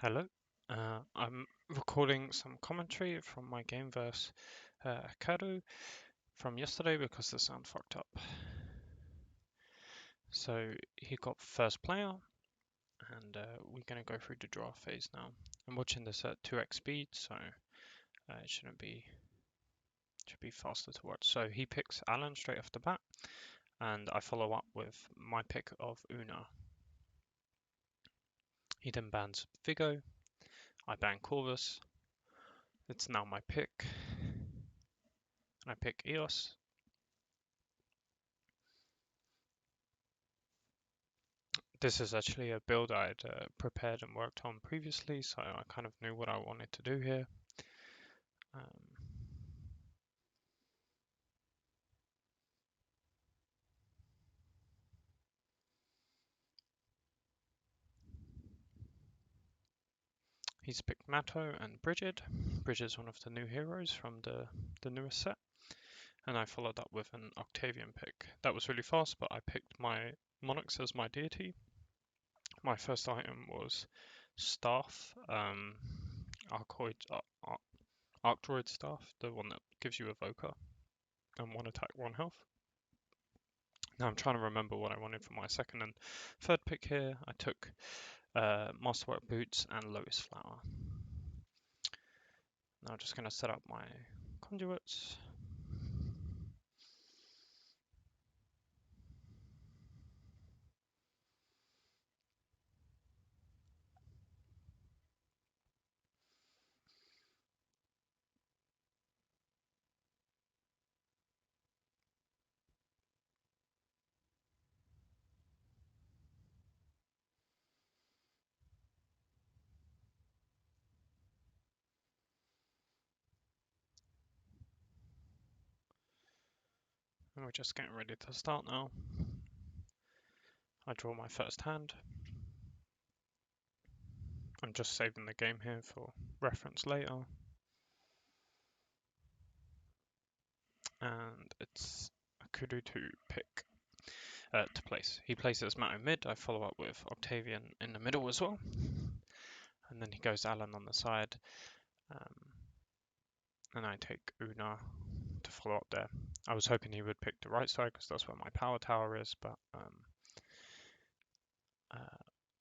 Hello. I'm recording some commentary from my game versus Akado from yesterday because the sound fucked up. So he got first player, and we're going to go through the draw phase now. I'm watching this at 2x speed, so it should be faster to watch. So he picks Alan straight off the bat, and I follow up with my pick of Una. He then bans Vigo. I ban Corvus. It's now my pick. And I pick Eos. This is actually a build I'd prepared and worked on previously, so I kind of knew what I wanted to do here. He's picked Matto and Bridget. Bridget's one of the new heroes from the newest set. And I followed up with an Octavian pick. That was really fast, but I picked my Monarchs as my deity. My first item was Staff, Archdroid Staff, the one that gives you Evoker, and 1 attack, 1 health. Now I'm trying to remember what I wanted for my second and third pick here. I took Masterwork Boots and Lotus Flower. Now I'm just going to set up my conduits. And we're just getting ready to start now. I draw my first hand. I'm just saving the game here for reference later. And it's Akudo to pick, to place. He places Matto mid, I follow up with Octavian in the middle as well. And then he goes Alan on the side. And I take Una to follow up there. I was hoping he would pick the right side because that's where my power tower is, but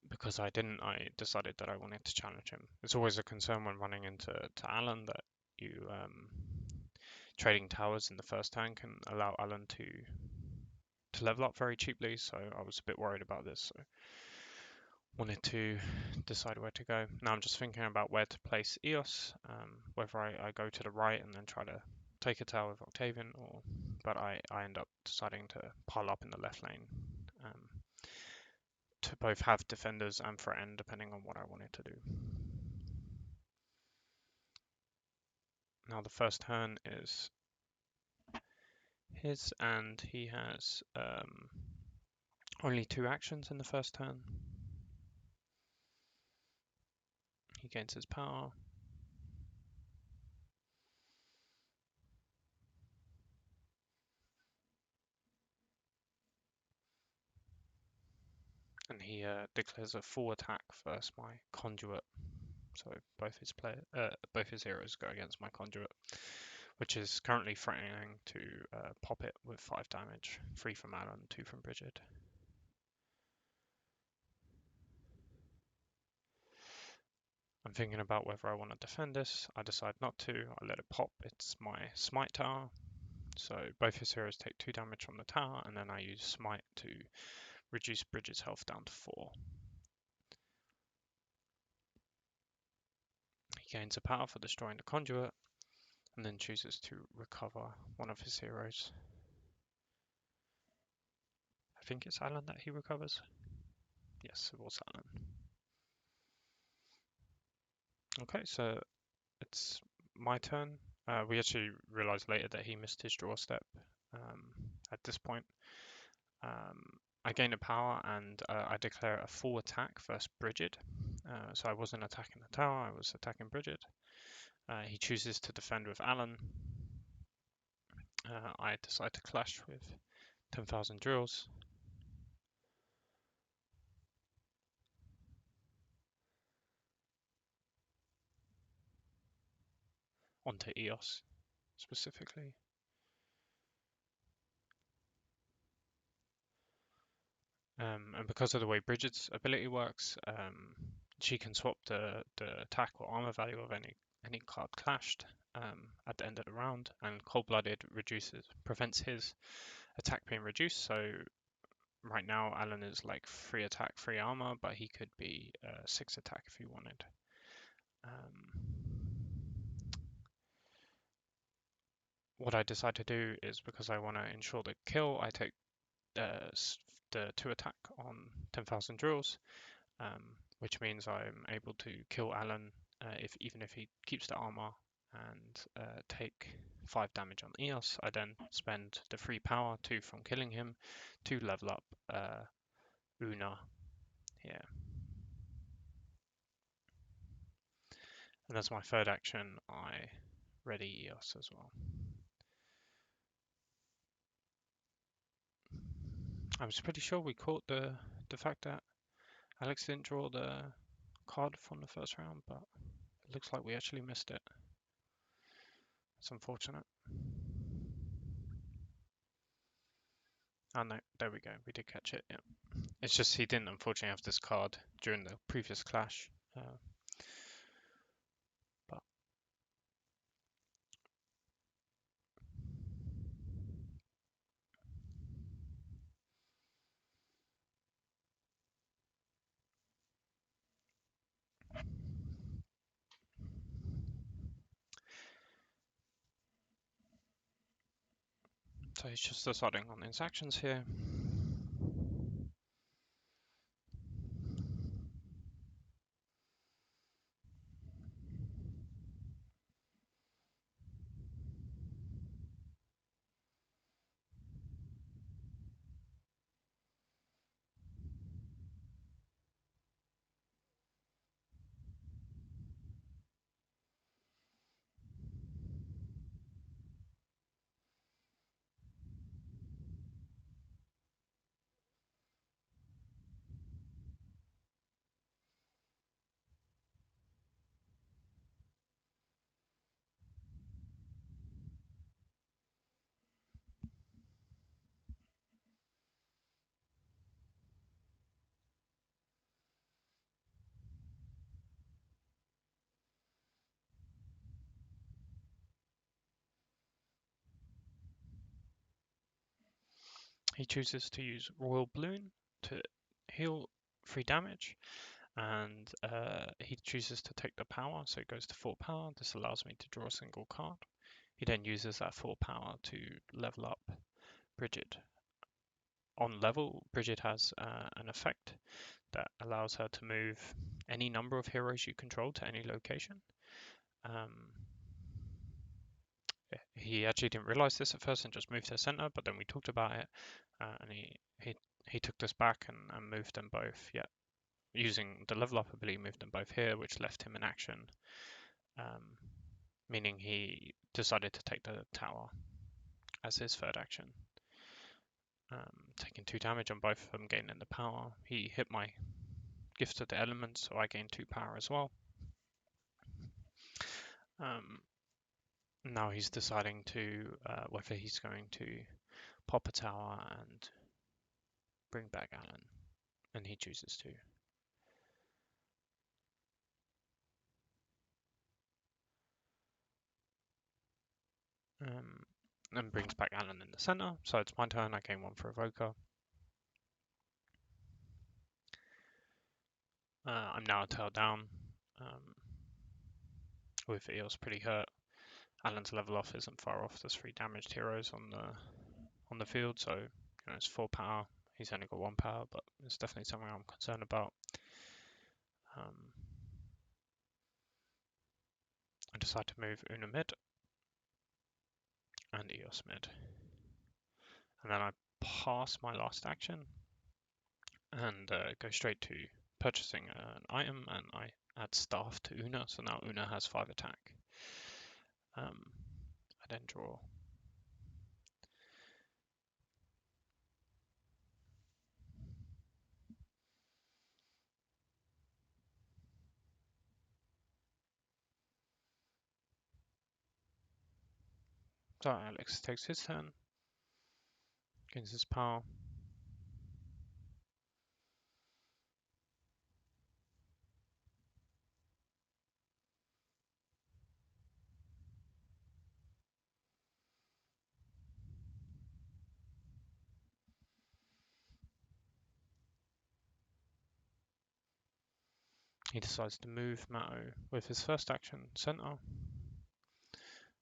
because I didn't, I decided that I wanted to challenge him. It's always a concern when running into Alan that you trading towers in the first turn can allow Alan to level up very cheaply, so I was a bit worried about this. So wanted to decide where to go. Now I'm just thinking about where to place Eos, whether I go to the right and then try to take a tower with Octavian, but I end up deciding to pile up in the left lane to both have defenders and threaten depending on what I wanted to do. Now the first turn is his, and he has only 2 actions in the first turn. He gains his power. And he declares a full attack versus my conduit. So both his heroes go against my conduit, which is currently threatening to pop it with 5 damage, 3 from Alan, 2 from Bridget. I'm thinking about whether I want to defend this. I decide not to. I let it pop. It's my Smite tower. So both his heroes take 2 damage from the tower, and then I use Smite to reduce Bridget's health down to 4. He gains a power for destroying the conduit, and then chooses to recover one of his heroes. I think it's Alan that he recovers. Yes, it was Alan. Okay, so it's my turn. We actually realized later that he missed his draw step at this point. I gain a power and I declare a full attack versus Bridget. So I wasn't attacking the tower, I was attacking Bridget. He chooses to defend with Alan. I decide to clash with 10,000 drills. onto EOS specifically. And because of the way Bridget's ability works, she can swap the attack or armor value of any card clashed at the end of the round, and Cold-Blooded prevents his attack being reduced. So right now Alan is like 3 attack, 3 armor, but he could be 6 attack if he wanted. What I decide to do is, because I want to ensure the kill, I take the 2 attack on 10,000 drills, which means I'm able to kill Alan even if he keeps the armor, and take 5 damage on EOS. I then spend the 3 power, 2 from killing him, to level up Una here. And as my third action, I ready EOS as well. I was pretty sure we caught the fact that Alex didn't draw the card from the first round, but it looks like we actually missed it. It's unfortunate. Oh no, there we go. We did catch it. Yeah, it's just he didn't unfortunately have this card during the previous clash. But so he's just deciding on his actions here. He chooses to use Royal Balloon to heal 3 damage, and he chooses to take the power, so it goes to 4 power. This allows me to draw a single card. He then uses that 4 power to level up Bridget. On level, Bridget has an effect that allows her to move any number of heroes you control to any location. He actually didn't realize this at first and just moved their center, but then we talked about it, and he took this back and moved them both. Yeah, using the level up ability, moved them both here, which left him in action, meaning he decided to take the tower as his third action. Taking 2 damage on both of them, gaining the power. He hit my gift of the elements, so I gained 2 power as well. Now he's deciding to whether he's going to pop a tower and bring back Alan, and he chooses to. And brings back Alan in the center, so it's my turn. I gain 1 for Evoker. I'm now a tail down, with Eos pretty hurt. Alan's level off isn't far off. There's 3 damaged heroes on the field, so it's 4 power. He's only got 1 power, but it's definitely something I'm concerned about. I decide to move Una mid and Eos mid, and then I pass my last action and go straight to purchasing an item, and I add staff to Una, so now Una has 5 attack. I then draw. So Alex takes his turn, gains his power. He decides to move Matto with his first action, center,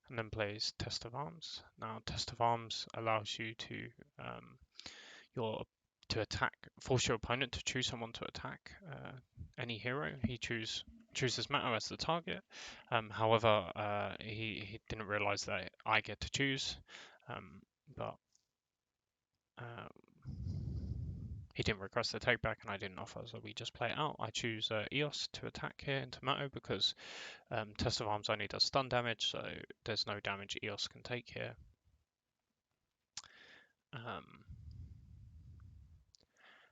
and then plays Test of Arms. Now, Test of Arms allows you to force your opponent to choose someone to attack any hero. He chooses Matto as the target. However, he didn't realize that I get to choose, but he didn't request the take back and I didn't offer, so we just play it out. I choose Eos to attack here into Matto because Test of Arms only does stun damage, so there's no damage Eos can take here.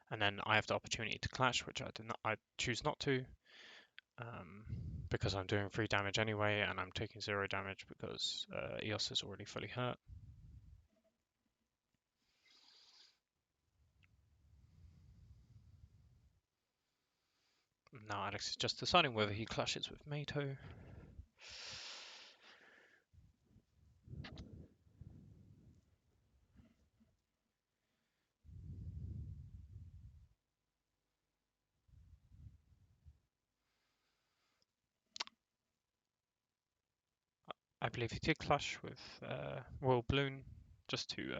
And then I have the opportunity to clash, which I choose not to, because I'm doing 3 damage anyway, and I'm taking 0 damage because Eos is already fully hurt. Now Alex is just deciding whether he clashes with Mato. I believe he did clash with Royal Bloom just to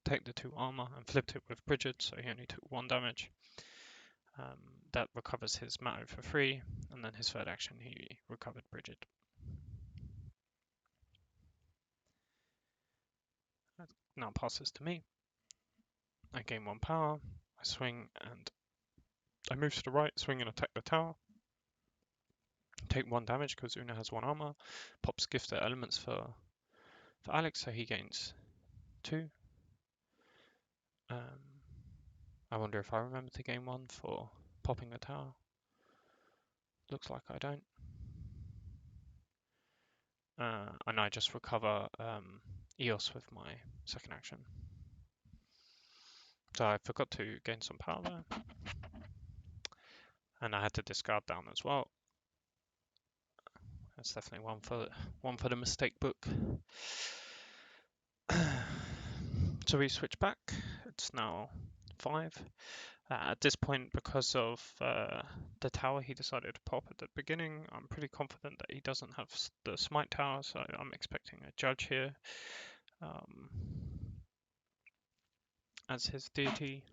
take the 2 armor and flipped it with Bridget, so he only took 1 damage. That recovers his Matto for 3, and then his third action he recovered Bridget. That now passes to me. I gain 1 power, I swing and I move to the right, swing and attack the tower. Take 1 damage because Una has 1 armor. Pops gifted elements for Alex, so he gains 2. I wonder if I remember to gain 1 for popping the tower. Looks like I don't. And I just recover Eos with my second action. So I forgot to gain some power there. And I had to discard down as well. That's definitely one for the mistake book. So we switch back. It's now 5. At this point, because of the tower he decided to pop at the beginning, I'm pretty confident that he doesn't have the smite tower, so I'm expecting a judge here as his deity.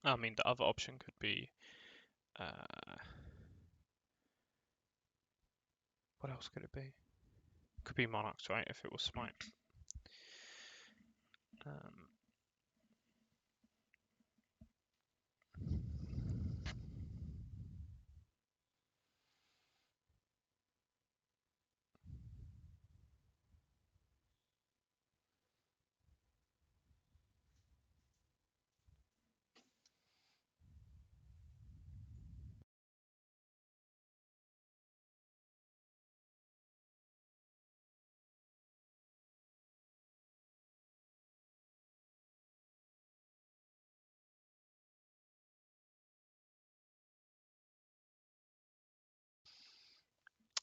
I mean, the other option could be what else could it be? Could be Monarchs, right? If it was smite.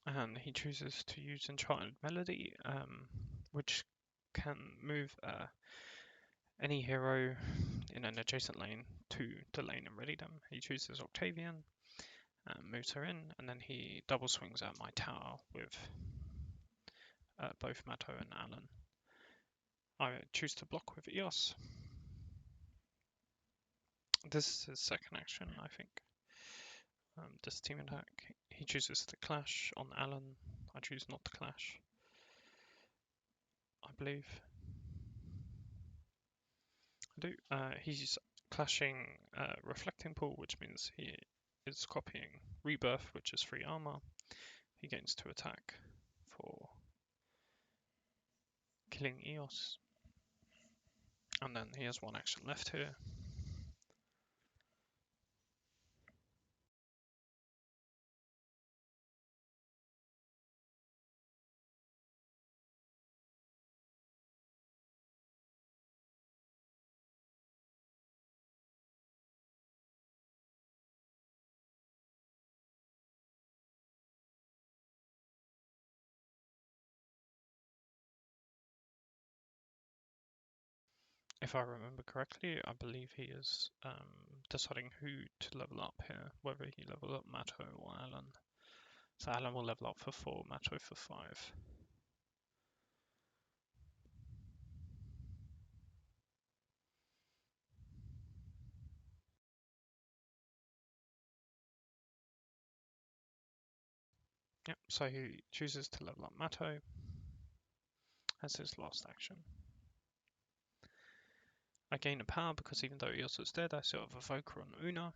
And he chooses to use Enchanted Melody, which can move any hero in an adjacent lane to the lane and ready them. He chooses Octavian and moves her in, and then he double swings at my tower with both Matto and Alan. I choose to block with Eos. This is his second action, I think. This team attack. He chooses to clash on Alan. I choose not to clash, I believe. I do. He's clashing Reflecting Pool, which means he is copying Rebirth, which is 3 armor. He gains 2 attack for killing Eos. And then he has 1 action left here. if I remember correctly, I believe he is deciding who to level up here, whether he level up Mato or Alan. So Alan will level up for 4, Mato for 5. Yep, so he chooses to level up Mato as his last action. I gain a power because even though Iosa's dead, I still have a Evoker on Una.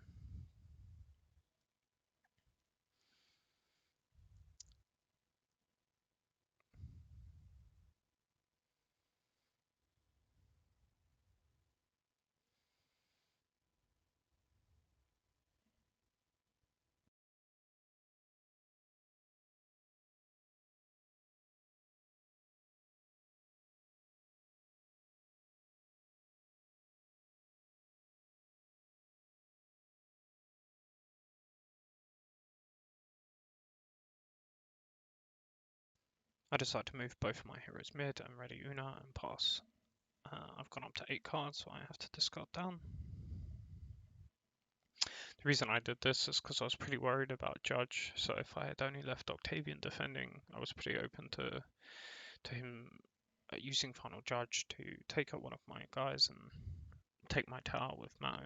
I decide to move both my heroes mid and ready Una and pass. I've gone up to 8 cards, so I have to discard down. The reason I did this is because I was pretty worried about Judge, so if I had only left Octavian defending, I was pretty open to him using Final Judge to take out one of my guys and take my tower with Mao.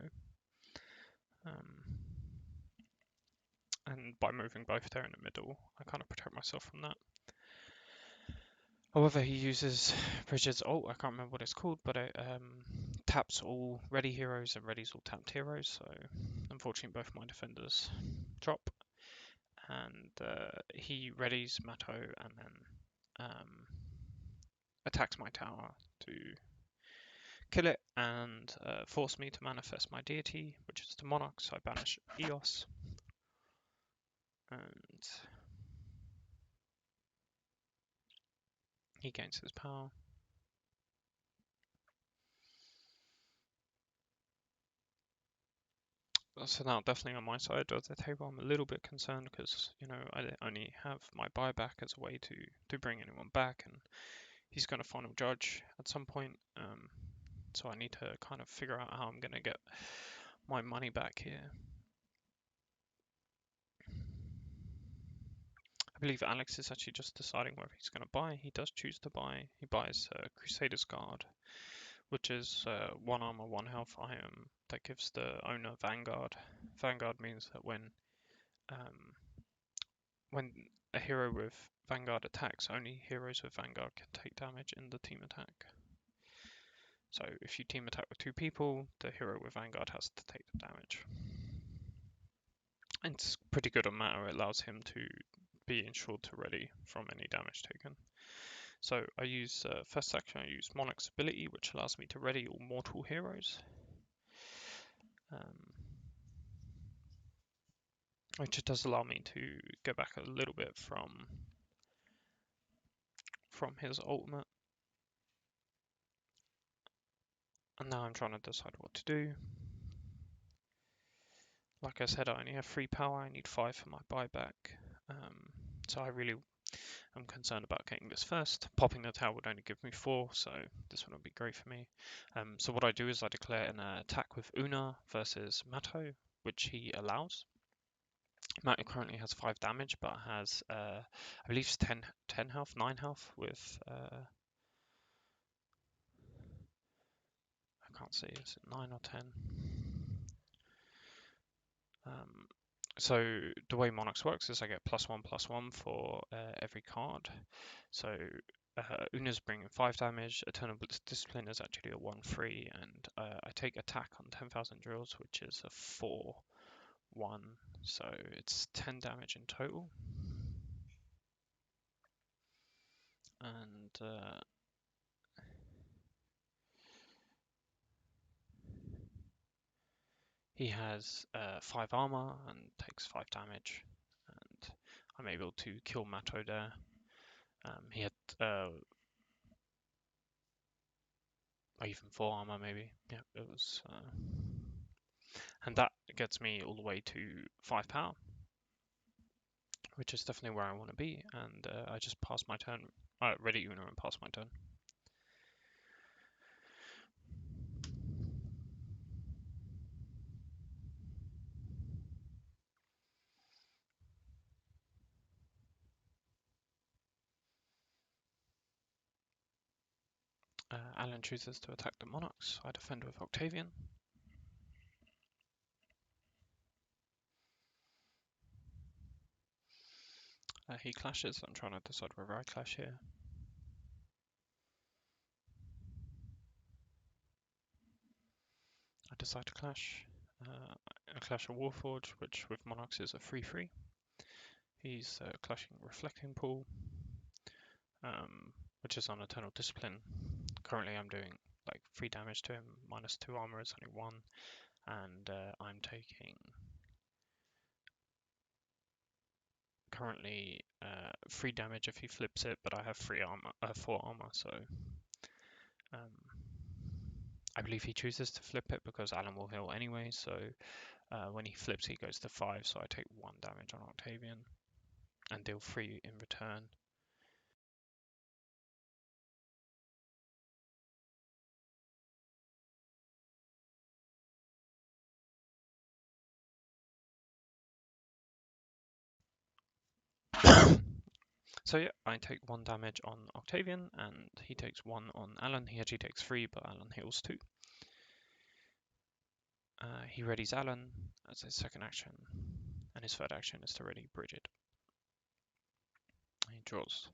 And by moving both there in the middle, I kind of protect myself from that. However, he uses Bridget's ult, I can't remember what it's called, but it taps all ready heroes and readies all tapped heroes, so unfortunately both my defenders drop. And he readies Mato and then attacks my tower to kill it and force me to manifest my deity, which is the Monarch, so I banish Eos. And he gains his power. So now definitely on my side of the table, I'm a little bit concerned because, you know, I only have my buyback as a way to bring anyone back, and he's going to final judge at some point. So I need to kind of figure out how I'm going to get my money back here. I believe Alex is actually just deciding whether he's going to buy. He does choose to buy. He buys Crusader's Guard, which is 1 armor, 1 health item that gives the owner Vanguard. Vanguard means that when a hero with Vanguard attacks, only heroes with Vanguard can take damage in the team attack. So if you team attack with 2 people, the hero with Vanguard has to take the damage. And it's pretty good on Matter. It allows him to be ensured to ready from any damage taken. So I use first action, I use Monarch's ability, which allows me to ready all mortal heroes. Which does allow me to go back a little bit from his ultimate. And now I'm trying to decide what to do. Like I said, I only have 3 power, I need 5 for my buyback. So I really am concerned about getting this first. Popping the tower would only give me 4, so this one would be great for me. So what I do is I declare an attack with Una versus Mato, which he allows. Mato currently has 5 damage, but has, I believe it's 10 health, 9 health with, I can't see, is it 9 or 10? So the way Monarchs works is I get +1/+1 for every card. So Una's bringing 5 damage, Eternal Discipline is actually a 1/3, and I take attack on 10,000 drills, which is a 4/1, so it's 10 damage in total. And he has 5 armor and takes 5 damage, and I'm able to kill Mato there. He had even 4 armor maybe. Yeah, it was, and that gets me all the way to 5 power, which is definitely where I want to be. And I just pass my turn, ready Una and pass my turn. Alan chooses to attack the monarchs. I defend with Octavian. He clashes. I'm trying to decide whether I clash here. I decide to clash. I clash a Warforge, which with monarchs is a 3/3. He's clashing Reflecting Pool, which is on Eternal Discipline. Currently I'm doing like 3 damage to him, -2 armor is only 1, and I'm taking currently 3 damage if he flips it, but I have 4 armor, so I believe he chooses to flip it because Alan will heal anyway, so when he flips he goes to 5, so I take 1 damage on Octavian and deal 3 in return. So yeah, I take 1 damage on Octavian and he takes 1 on Alan. He actually takes 3, but Alan heals 2. He readies Alan as his second action, and his third action is to ready Bridget. He draws.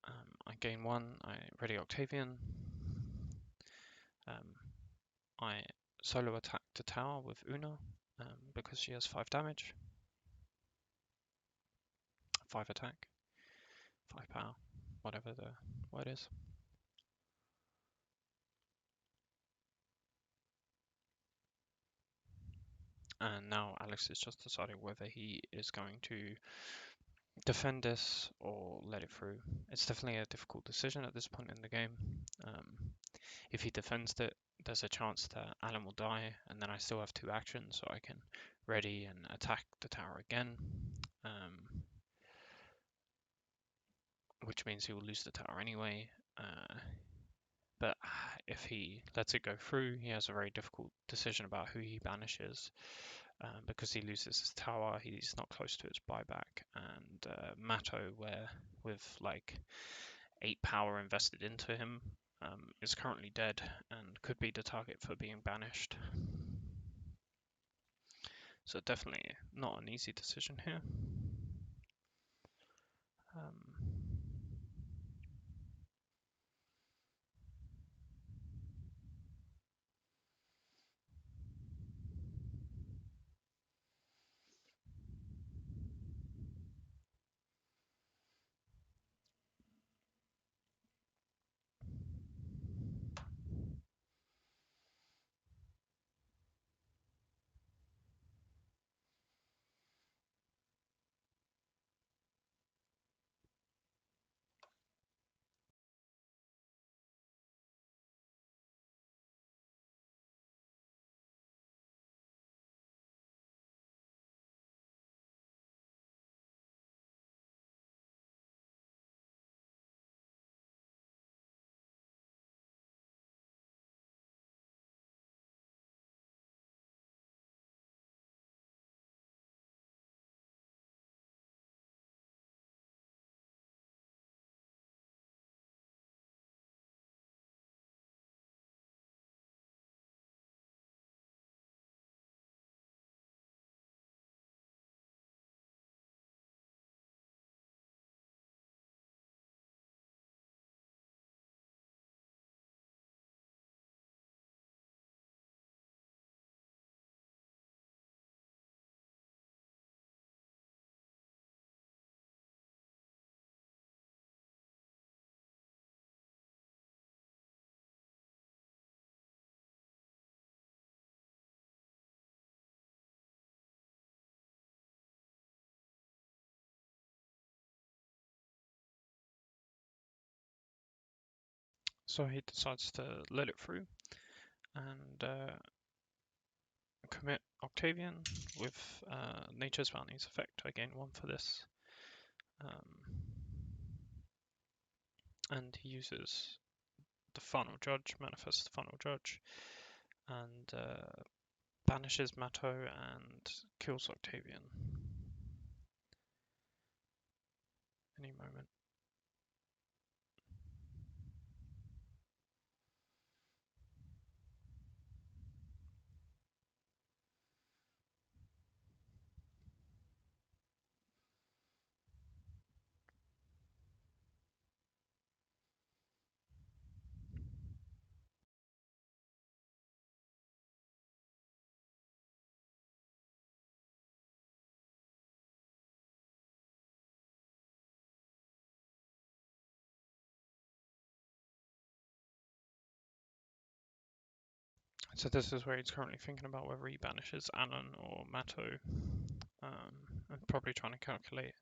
I gain 1, I ready Octavian. I solo attack the tower with Una because she has 5 damage. 5 attack, 5 power, whatever the word is. And now Alex is just deciding whether he is going to defend this or let it through. It's definitely a difficult decision at this point in the game. If he defends it, there's a chance that Alan will die, and then I still have 2 actions, so I can ready and attack the tower again, which means he will lose the tower anyway. But if he lets it go through, he has a very difficult decision about who he banishes. Because he loses his tower, he's not close to his buyback, and Matto, where with like 8 power invested into him, is currently dead and could be the target for being banished. So definitely not an easy decision here. So he decides to let it through and commit Octavian with Nature's Bounty's effect. I gain 1 for this. And he uses the Final Judge, manifests the Final Judge, and banishes Matto and kills Octavian. Any moment. So this is where he's currently thinking about whether he banishes Alan or Matto, and probably trying to calculate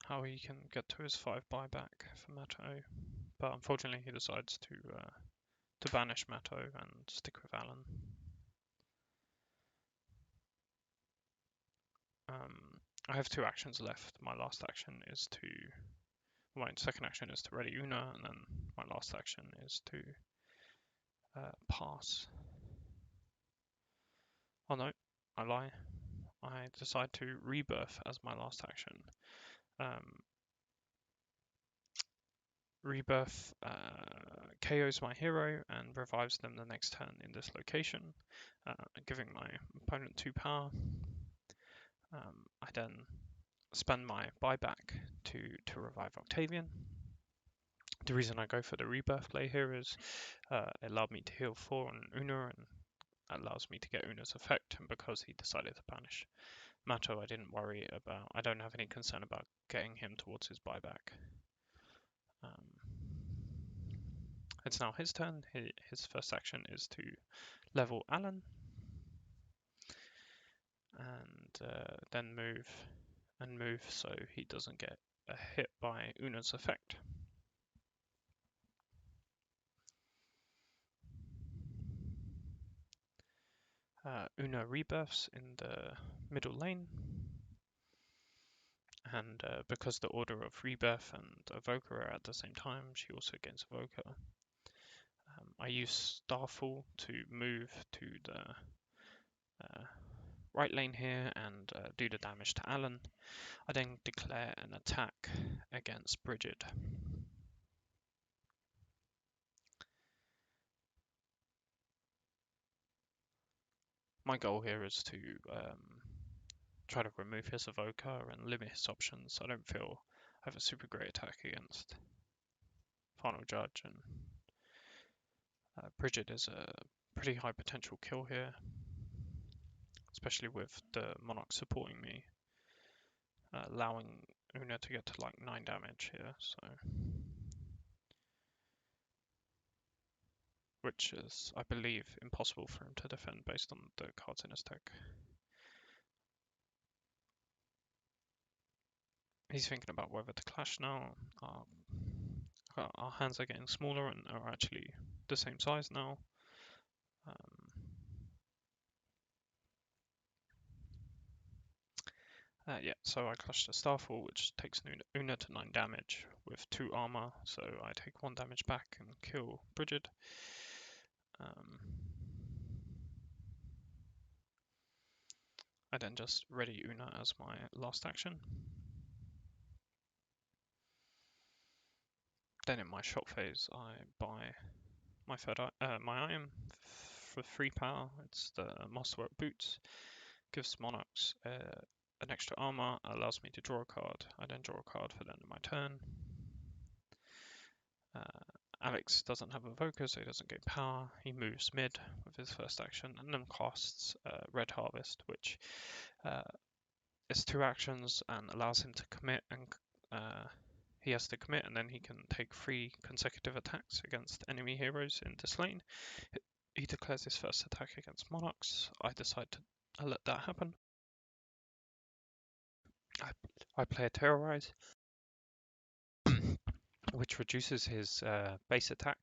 how he can get to his 5 buyback for Matto. But unfortunately he decides to banish Matto and stick with Alan. I have 2 actions left. My last action is to... My second action is to ready Una, and then my last action is to pass. Oh no, I lie. I decide to rebirth as my last action. Rebirth KOs my hero and revives them the next turn in this location, giving my opponent 2 power. I then spend my buyback to revive Octavian. The reason I go for the rebirth play here is it allowed me to heal 4 on Una and allows me to get Una's effect, and because he decided to banish Matto, I don't have any concern about getting him towards his buyback. It's now his turn. His first action is to level Alan, and then move so he doesn't get a hit by Una's effect. Una rebirths in the middle lane, and because the order of rebirth and evoker are at the same time, she also gains evoker. I use Starfall to move to the right lane here and do the damage to Alan. I then declare an attack against Bridget. My goal here is to try to remove his evoker and limit his options. I don't feel I have a super great attack against Final Judge, and Bridget is a pretty high potential kill here, especially with the Monarch supporting me, allowing Una to get to like 9 damage here, so which is, I believe, impossible for him to defend based on the cards in his deck. He's thinking about whether to clash now. Our hands are getting smaller and are actually the same size now. Yeah, so I clash the Starfall, which takes Una to 9 damage with 2 armor, so I take 1 damage back and kill Bridget. I then just ready Una as my last action. Then in my shop phase, I buy my my item for 3 power. It's the Masterwork Boots. Gives Monarchs an extra armor, allows me to draw a card. I then draw a card for the end of my turn. Alex doesn't have Evoker, so he doesn't get power. He moves mid with his first action and then casts Red Harvest, which is 2 actions and allows him to commit, and he has to commit and then he can take 3 consecutive attacks against enemy heroes in this lane. He declares his first attack against Monarchs. I decide to let that happen. I play a Terrorize, which reduces his base attack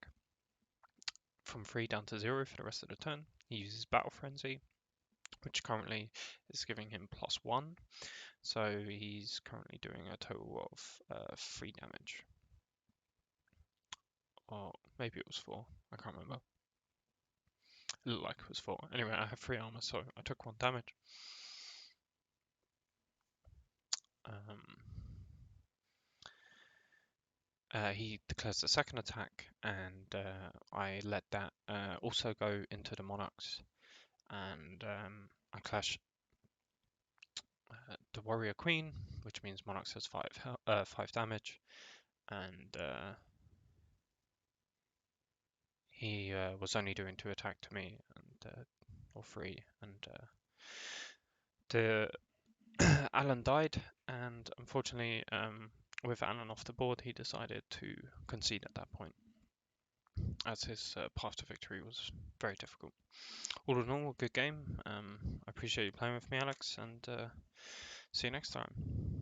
from 3 down to 0 for the rest of the turn. He uses Battle Frenzy, which currently is giving him +1. So he's currently doing a total of 3 damage. Or maybe it was 4, I can't remember. It looked like it was 4. Anyway, I have 3 armor, so I took 1 damage. He declares the second attack, and I let that also go into the Monarchs, and I clash the Warrior Queen, which means Monarchs has 5 damage, and he was only doing 2 attack to me, and or 3, and the Alan died, and unfortunately, with Alan off the board, he decided to concede at that point, as his path to victory was very difficult. all in all, a good game. I appreciate you playing with me, Alex, and see you next time.